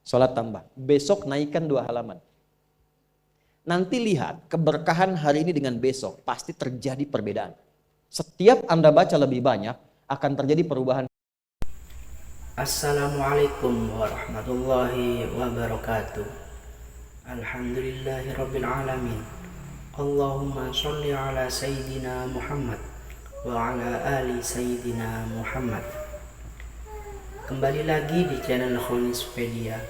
Sholat tambah. Besok naikkan 2 halaman. Nanti lihat keberkahan hari ini dengan besok. Pasti terjadi perbedaan. Setiap Anda baca lebih banyak, akan terjadi perubahan. Assalamualaikum warahmatullahi wabarakatuh. Alhamdulillahirabbil alamin. Allahumma sholli ala sayyidina Muhammad wa ala ali sayyidina Muhammad. Kembali lagi di channel Khonispedia.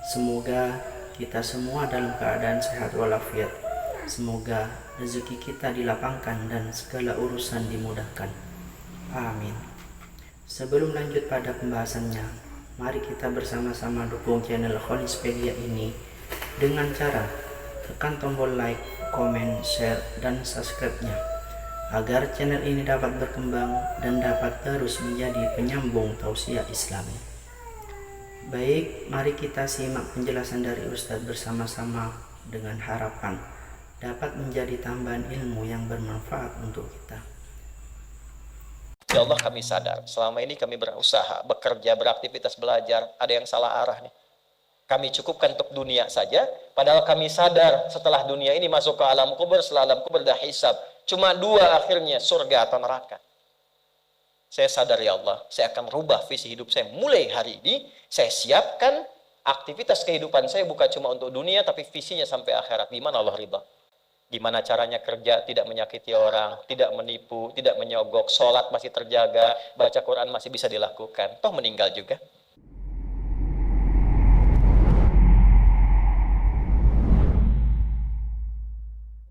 Semoga kita semua dalam keadaan sehat walafiat. Semoga rezeki kita dilapangkan dan segala urusan dimudahkan. Amin. Sebelum lanjut pada pembahasannya, mari kita bersama-sama dukung channel Khonispedia ini dengan cara tekan tombol like, komen, share, dan subscribe-nya agar channel ini dapat berkembang dan dapat terus menjadi penyambung tausiah Islami. Baik, mari kita simak penjelasan dari Ustadz bersama-sama dengan harapan dapat menjadi tambahan ilmu yang bermanfaat untuk kita. Ya Allah, kami sadar selama ini kami berusaha, bekerja, beraktivitas, belajar, ada yang salah arah nih. Kami cukupkan untuk dunia saja, padahal kami sadar setelah dunia ini masuk ke alam kubur, setelah alam kubur dah hisab, cuma 2 akhirnya, surga atau neraka. Saya sadar ya Allah, saya akan rubah visi hidup saya mulai hari ini. Saya siapkan aktivitas kehidupan saya bukan cuma untuk dunia, tapi visinya sampai akhirat. Gimana Allah ridha? Gimana caranya kerja tidak menyakiti orang, tidak menipu, tidak menyogok, sholat masih terjaga, baca Quran masih bisa dilakukan. Toh meninggal juga.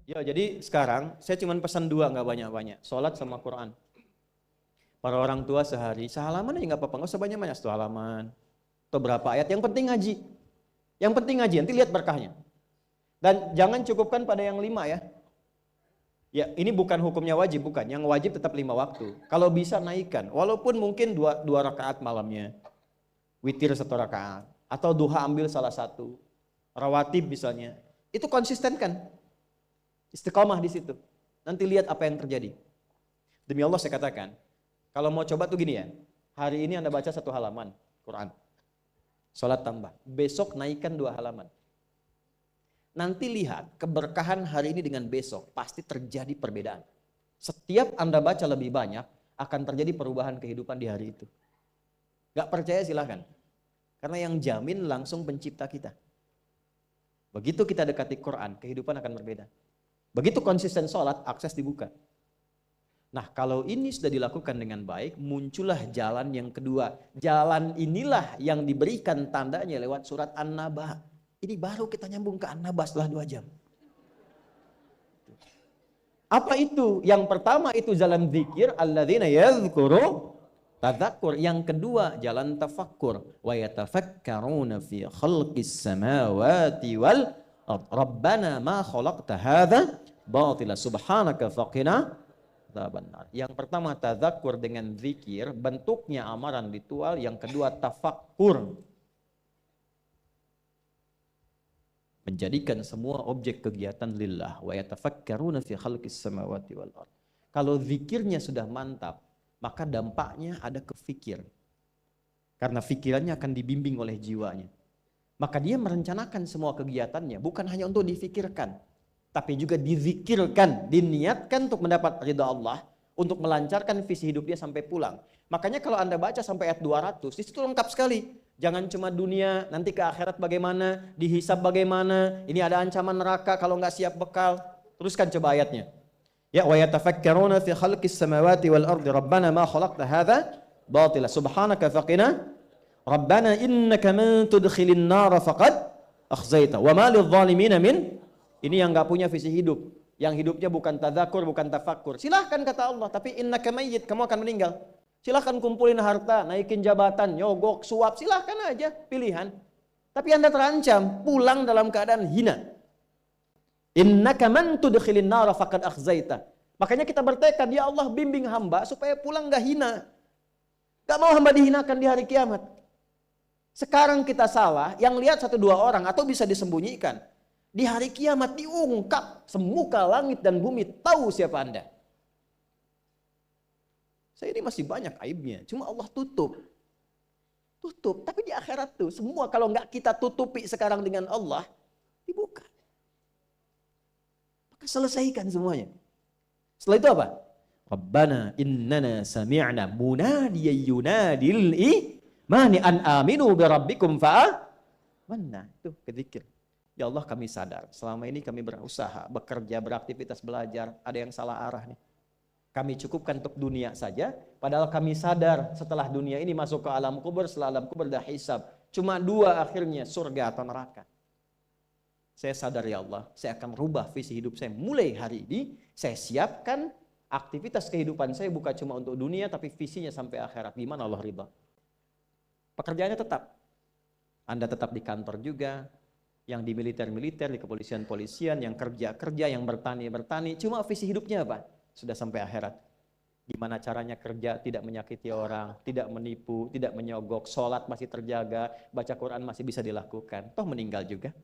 Ya, jadi sekarang saya cuma pesan 2, nggak banyak-banyak. Sholat sama Quran. Para orang tua sehari, sehalaman aja nggak apa-apa, nggak usah banyak-banyak, 1 halaman. Atau berapa ayat, yang penting ngaji. Yang penting ngaji, nanti lihat berkahnya. Dan jangan cukupkan pada yang 5 ya. Ya, ini bukan hukumnya wajib, bukan. Yang wajib tetap 5 waktu. Kalau bisa naikkan, walaupun mungkin 2 rakaat malamnya. Witir 1 rakaat. Atau duha ambil salah satu. Rawatib misalnya. Itu konsistenkan. Istiqomah di situ. Nanti lihat apa yang terjadi. Demi Allah saya katakan, kalau mau coba tuh gini ya. Hari ini Anda baca 1 halaman Quran. Sholat tambah. Besok naikkan 2 halaman. Nanti lihat keberkahan hari ini dengan besok. Pasti terjadi perbedaan. Setiap Anda baca lebih banyak, akan terjadi perubahan kehidupan di hari itu. Gak percaya silahkan. Karena yang jamin langsung pencipta kita. Begitu kita dekati Quran, kehidupan akan berbeda. Begitu konsisten sholat, akses dibuka. Nah, kalau ini sudah dilakukan dengan baik, muncullah jalan yang kedua. Jalan inilah yang diberikan tandanya lewat surat An-Naba. Ini baru kita nyambung ke An-Naba setelah 2 jam. Apa itu? Yang pertama itu jalan zikir, alladzina yadhkuru tadzakkur. Yang kedua jalan tafakkur. Wa yatafakkaruna fi khalqis samawati wal ard. Rabbana ma khalaqta hadza batila subhanaka faqina. Yang pertama tadzakkur dengan zikir, bentuknya amaran ritual. Yang kedua tafakkur, menjadikan semua objek kegiatan lillah. Wa yatafakkaruna fi khalqis samawati wal ard. Kalau zikirnya sudah mantap, maka dampaknya ada ke fikir. Karena fikirannya akan dibimbing oleh jiwanya. Maka dia merencanakan semua kegiatannya bukan hanya untuk difikirkan, tapi juga dizikirkan, diniatkan untuk mendapat ridha Allah, untuk melancarkan visi hidup dia sampai pulang. Makanya kalau Anda baca sampai ayat 200, di situ lengkap sekali. Jangan cuma dunia, nanti ke akhirat bagaimana, dihisab bagaimana, ini ada ancaman neraka kalau nggak siap bekal. Teruskan coba ayatnya. Ya, wa yatafakkaruna fi khalqis samawati wal ardi rabbana ma khalaqta hadza batila subhanaka faqina rabbana innaka man tudkhilin nar faqad akhzaita wa ma lidh-dhalimin min. Ini yang gak punya visi hidup. Yang hidupnya bukan tadzakur, bukan tafakkur. Silahkan kata Allah, tapi innaka mayyit, kamu akan meninggal. Silahkan kumpulin harta, naikin jabatan, nyogok, suap, silahkan aja, pilihan. Tapi Anda terancam, pulang dalam keadaan hina. Innaka man tudkhilin nar faqad akhzaita. Makanya kita bertekad, ya Allah bimbing hamba supaya pulang gak hina. Gak mau hamba dihinakan di hari kiamat. Sekarang kita salah, yang lihat 1-2 orang atau bisa disembunyikan. Di hari kiamat diungkap, semuka langit dan bumi tahu siapa Anda. Saya ini masih banyak aibnya, cuma Allah tutup. Tutup. Tapi di akhirat tuh semua kalau nggak kita tutupi sekarang dengan Allah, dibuka. Maka selesaikan semuanya. Setelah itu apa? Rabbana innana sami'na munadiyan yunadil imani an aminu bi rabbikum fa'amanna. Itu kezikir. Ya Allah, kami sadar selama ini kami berusaha, bekerja, beraktivitas, belajar, ada yang salah arah nih. Kami cukupkan untuk dunia saja, padahal kami sadar setelah dunia ini masuk ke alam kubur, setelah alam kubur dah hisab. Cuma 2 akhirnya, surga atau neraka. Saya sadar ya Allah, saya akan rubah visi hidup saya mulai hari ini. Saya siapkan aktivitas kehidupan saya bukan cuma untuk dunia, tapi visinya sampai akhirat. Gimana Allah ridha? Pekerjaannya tetap. Anda tetap di kantor juga, yang di militer-militer, di kepolisian-polisian, yang kerja-kerja, yang bertani-bertani. Cuma visi hidupnya apa? Sudah sampai akhirat. Gimana caranya kerja tidak menyakiti orang, tidak menipu, tidak menyogok, sholat masih terjaga, baca Quran masih bisa dilakukan. Toh meninggal juga.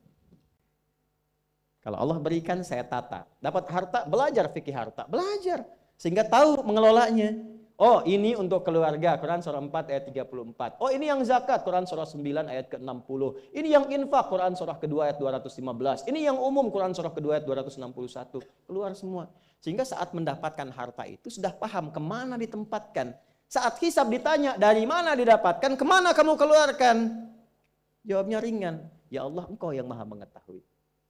Kalau Allah berikan, saya tata. Dapat harta, belajar fikih harta. Belajar. Sehingga tahu mengelolanya. Oh, ini untuk keluarga, Quran surah 4 ayat 34. Oh, ini yang zakat, Quran surah 9 ayat ke-60. Ini yang infak, Quran surah kedua ayat 215. Ini yang umum, Quran surah kedua ayat 261. Keluar semua. Sehingga saat mendapatkan harta itu sudah paham kemana ditempatkan. Saat hisab ditanya, dari mana didapatkan, kemana kamu keluarkan? Jawabnya ringan. Ya Allah, Engkau yang maha mengetahui.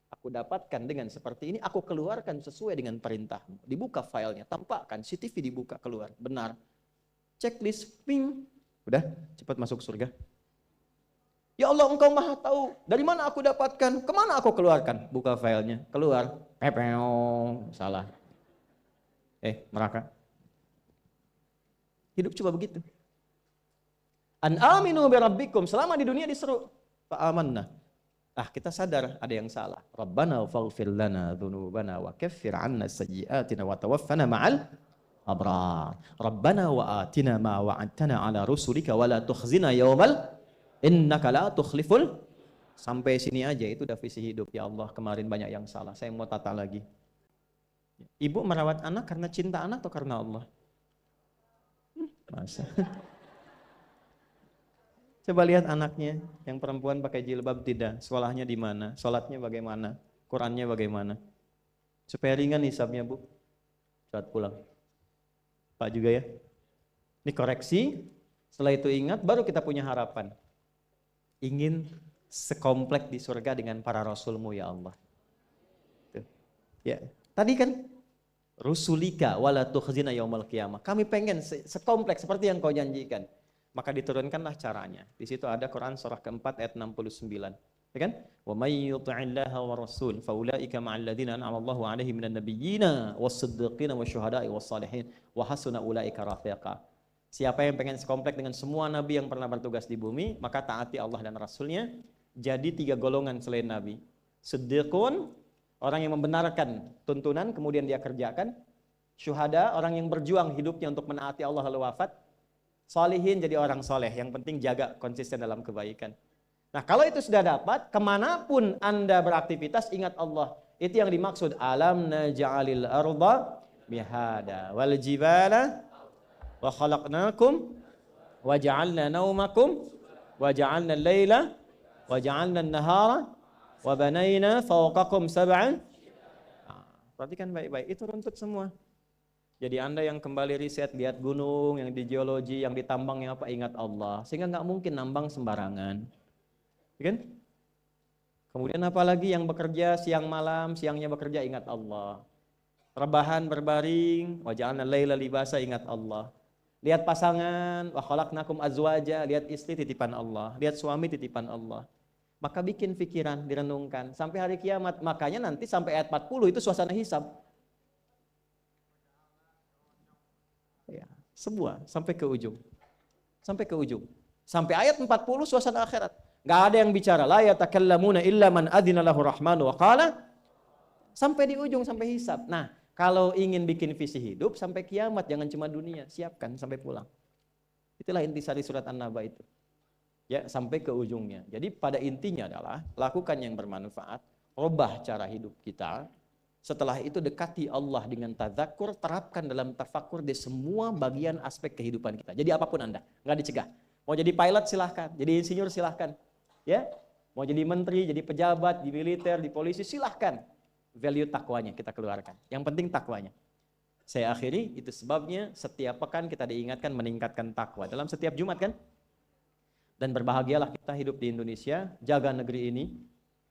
Aku dapatkan dengan seperti ini, aku keluarkan sesuai dengan perintahmu. Dibuka filenya, tampakkan, CCTV dibuka, keluar. Benar. Checklist, ping. Udah, cepat masuk surga. Ya Allah, Engkau maha tahu. Dari mana aku dapatkan, kemana aku keluarkan? Buka filenya, keluar. Pepeng, salah. Neraka. Hidup coba begitu. An aminu bi rabbikum, selama di dunia diseru. Fa'amanna. Kita sadar ada yang salah. Rabbana faghfir lana dzunubana wa kaffir 'anna sayyi'atina wa tawaffana ma'al abrar. Rabbana wa atina ma wa'adtana 'ala rusulika wa la tukhzina yaumal innaka la tukhliful. Sampai sini aja itu udah visi hidup. Ya Allah, kemarin banyak yang salah. Saya mau tata lagi. Ibu merawat anak karena cinta anak atau karena Allah? Masa? Coba lihat anaknya, yang perempuan pakai jilbab tidak, sekolahnya di mana, sholatnya bagaimana, Qurannya bagaimana. Supaya ringan hisabnya, Bu. Saat pulang. Pak juga ya. Ini koreksi, setelah itu ingat, baru kita punya harapan. Ingin sekomplek di surga dengan para rasulmu ya Allah. Tuh. Ya, tadi kan rusulika wala tukhzina yaumal qiyamah. Kami pengen sekomplek seperti yang kau janjikan. Maka diturunkanlah caranya. Di situ ada Quran surah keempat ayat 69. Ya kan? Wa may yuti'illaha wa rasul fa ulaika ma'al ladzina an'ama Allahu 'alaihim minan nabiyyina was-siddiqina wasyuhada'i was-shalihin wa hasuna ulaika rafiqa. Siapa yang pengen sekomplek dengan semua nabi yang pernah bertugas di bumi, maka taati Allah dan Rasulnya. Jadi 3 golongan selain nabi. Siddiqun, orang yang membenarkan tuntunan kemudian dia kerjakan. Syuhada, orang yang berjuang hidupnya untuk menaati Allah lalu wafat. Salihin, jadi orang soleh, yang penting jaga konsisten dalam kebaikan. Nah, kalau itu sudah dapat, kemanapun Anda beraktivitas, ingat Allah. Itu yang dimaksud alam naj'alil arda mihada wal jibala wa khalaqnakum wa ja'alna naumakum wa ja'alna al-laila wa ja'alna an-nahara wa banayna fawqakum sab'an. Perhatikan baik-baik, itu runtut semua. Jadi Anda yang kembali riset, lihat gunung, yang di geologi, yang ditambang, yang apa, ingat Allah. Sehingga nggak mungkin nambang sembarangan. Ya kan? Kemudian apalagi yang bekerja siang malam, siangnya bekerja, ingat Allah. Rebahan berbaring, wa ja'alna laila libasa, ingat Allah. Lihat pasangan, wa khalaqnakum azwaja, lihat istri titipan Allah, lihat suami titipan Allah. Maka bikin pikiran, direnungkan sampai hari kiamat. Makanya nanti sampai ayat 40 itu suasana hisab. Ya, semua sampai ke ujung. Sampai ke ujung. Sampai ayat 40 suasana akhirat. Enggak ada yang bicara, la yatakallamuna illa man adzina lahu rahmanu wa qala. Sampai di ujung, sampai hisab. Nah, kalau ingin bikin visi hidup sampai kiamat, jangan cuma dunia, siapkan sampai pulang. Itulah intisari surat An-Naba itu. Ya, sampai ke ujungnya. Jadi pada intinya adalah lakukan yang bermanfaat, rubah cara hidup kita. Setelah itu dekati Allah dengan tadzakur, terapkan dalam tafakur di semua bagian aspek kehidupan kita. Jadi apapun Anda, nggak dicegah. Mau jadi pilot silahkan, jadi insinyur silahkan. Ya, mau jadi menteri, jadi pejabat, di militer, di polisi silahkan. Value takwanya kita keluarkan. Yang penting takwanya. Saya akhiri, itu sebabnya setiap pekan kita diingatkan meningkatkan takwa. Dalam setiap Jumat kan? Dan berbahagialah kita hidup di Indonesia, jaga negeri ini,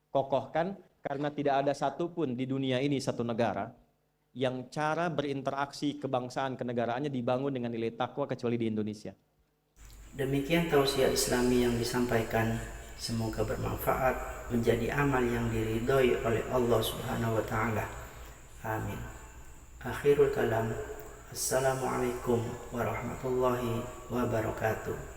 kokohkan, karena tidak ada satupun di dunia ini satu negara yang cara berinteraksi kebangsaan kenegaraannya dibangun dengan nilai takwa kecuali di Indonesia. Demikian tausiah Islami yang disampaikan, semoga bermanfaat, menjadi amal yang diridhoi oleh Allah Subhanahu wa taala. Amin. Akhirul kalam. Assalamualaikum warahmatullahi wabarakatuh.